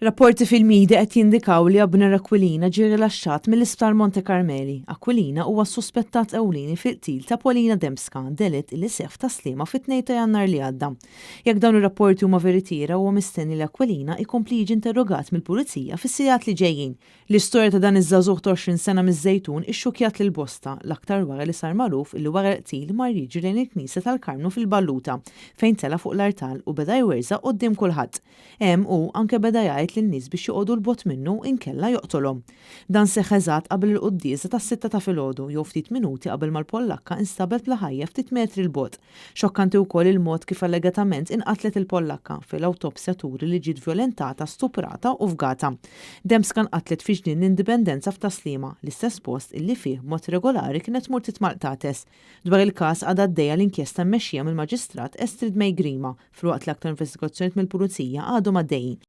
Rapporti fil-media qed jindikaw li Abner Aquilina ġie rilaxxat mill-Isptar Monte Carmeli. Aquilina huwa suspettat ewlieni fil-qtil ta' Polina Dembska, delitt li seħħ ta' sliema fit-2 ta' Jannar li għadda. Jekk dawn ir-rapporti huma veritiera huwa mistenni li Aquilina jkompli jiġi interrogat mill-pulizija fis-sigħat li ġejjin. L-istorja ta' dan iż-żagħżugħ ta' 20 sena miż-Żejtun ixxukjat lil bosta l-aktar wara li sar magħruf illi wara l-qtil mar jiġri lejn il-Knisja tal-Karmnu fil-Balluta fejn tela fuq l-artal u beda jwerżaq quddiem kulħadd. Hemm hu anke beda jgħid lin-nies biex joqogħdu l-bot minnu inkella joqtolhom. Dan seħħ eżatt qabel il-quddiesa tas-6 ta' filgħodu jew ftit minuti qabel mal-Pollakka instabet bla ħajja ftit metri l-bot. Xokkanti wkoll il-mod kif allegatament inqatlet il-Pollakka fil-awtopsja turi li ġiet vjolentata, stuprata u fgata. Dembska nqatlet fi ġnien l-Indipendenza f'Taslima, l-istess post illi fih mod regolari kienet tmur titmalqtates. Dwar il-każ għadha għaddejja l-inkjesta mmexxija mill-Maġistrat Estrid May Grima, filwaqt l-aktar investigazzjonijiet mill-Pulizija għadhom għaddejjin.